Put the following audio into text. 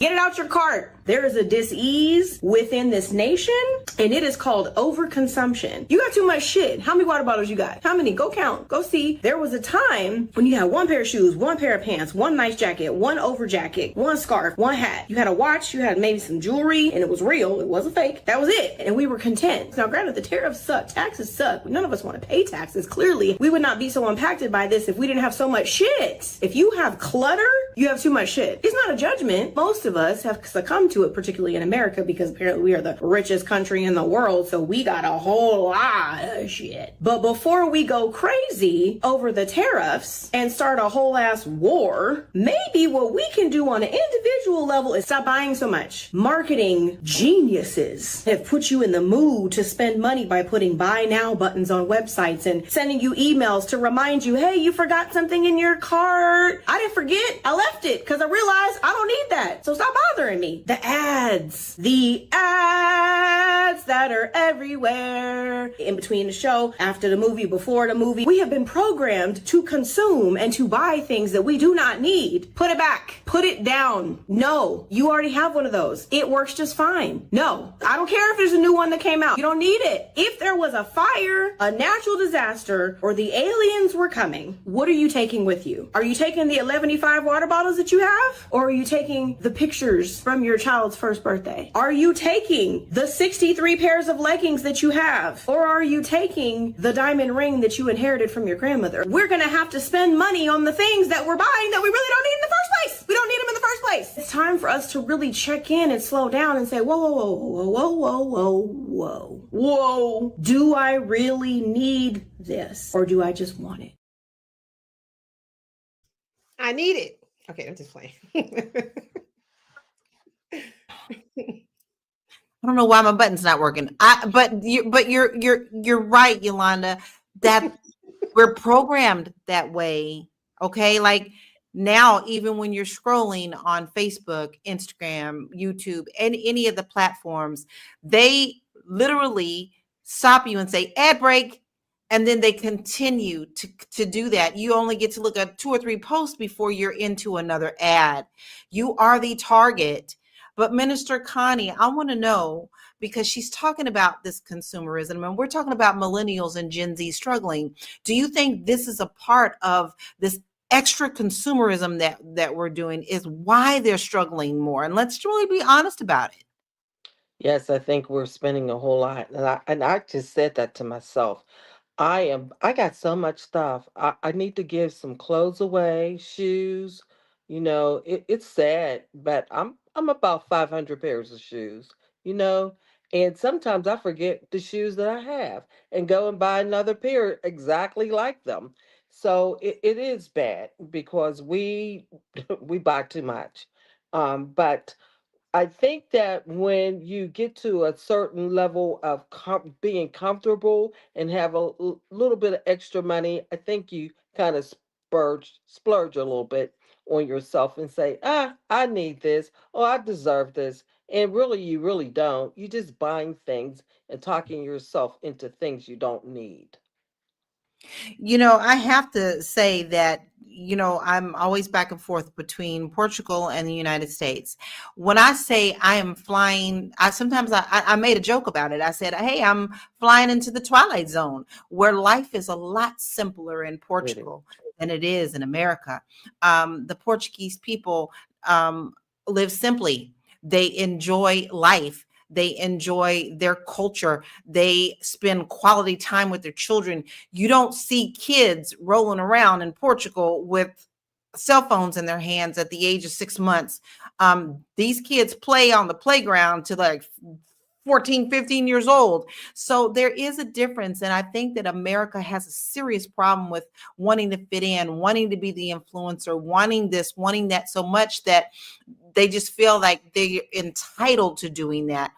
Get it out your cart. There is a dis-ease within this nation, and it is called overconsumption. You got too much shit. How many water bottles you got? How many? Go count. Go see. There was a time when you had one pair of shoes, one pair of pants, one nice jacket, one over jacket, one scarf, one hat. You had a watch, you had maybe some jewelry, and it was real. It wasn't fake. That was it. And we were content. Now, granted, the tariffs suck. Taxes suck. None of us want to pay taxes. Clearly, we would not be so impacted by this if we didn't have so much shit. If you have clutter, you have too much shit. It's not a judgment. Most of us have succumbed to it, particularly in America, because apparently we are the richest country in the world, so we got a whole lot of shit. But before we go crazy over the tariffs and start a whole ass war, maybe what we can do on an individual level is stop buying so much. Marketing geniuses have put you in the mood to spend money by putting buy now buttons on websites and sending you emails to remind you, hey, you forgot something in your cart. I didn't forget. I left it because I realized I don't need that. So stop bothering me. The ads that are everywhere, in between the show, after the movie, before the movie. We have been programmed to consume and to buy things that we do not need. Put it back. Put it down. No, you already have one of those. It works just fine. No, I don't care if there's a new one that came out. You don't need it. If there was a fire, a natural disaster, or the aliens were coming, what are you taking with you? Are you taking the 11.5 water bottles that you have? Or are you taking the pictures from your child's first birthday? Are you taking the 63 pairs of leggings that you have? Or are you taking the diamond ring that you inherited from your grandmother? We're gonna have to spend money on the things that we're buying that we really don't need in the first place. We don't need them in the first place. It's time for us to really check in and slow down and say, whoa, whoa, whoa, whoa, whoa, whoa, whoa, whoa. Do I really need this? Or do I just want it? I need it. Okay, I'm just playing. I don't know why my button's not working. But you're right, Yolanda, that we're programmed that way. Okay, like now, even when you're scrolling on Facebook, Instagram, YouTube, and any of the platforms, they literally stop you and say ad break, and then they continue to do that. You only get to look at 2 or 3 posts before you're into another ad. You are the target. But Minister Connie, I want to know, because she's talking about this consumerism, and we're talking about millennials and Gen Z struggling. Do you think this is a part of this extra consumerism that we're doing is why they're struggling more? And let's really be honest about it. Yes, I think we're spending a whole lot. And I just said that to myself. I got so much stuff. I need to give some clothes away, shoes. It's sad, but I'm about 500 pairs of shoes, you know, and sometimes I forget the shoes that I have and go and buy another pair exactly like them. So it is bad because we we buy too much. But I think that when you get to a certain level of being comfortable and have a little bit of extra money, I think you kind of splurge a little bit on yourself and say, I need this, or I deserve this. And really, you really don't. You're just buying things and talking yourself into things you don't need. I have to say that, I'm always back and forth between Portugal and the United States. When I say I am flying, I made a joke about it. I said, hey, I'm flying into the Twilight Zone, where life is a lot simpler in Portugal than it is in America. The Portuguese people live simply. They enjoy life. They enjoy their culture. They spend quality time with their children. You don't see kids rolling around in Portugal with cell phones in their hands at the age of 6 months. These kids play on the playground to like 14, 15 years old. So there is a difference. And I think that America has a serious problem with wanting to fit in, wanting to be the influencer, wanting this, wanting that so much that they just feel like they're entitled to doing that.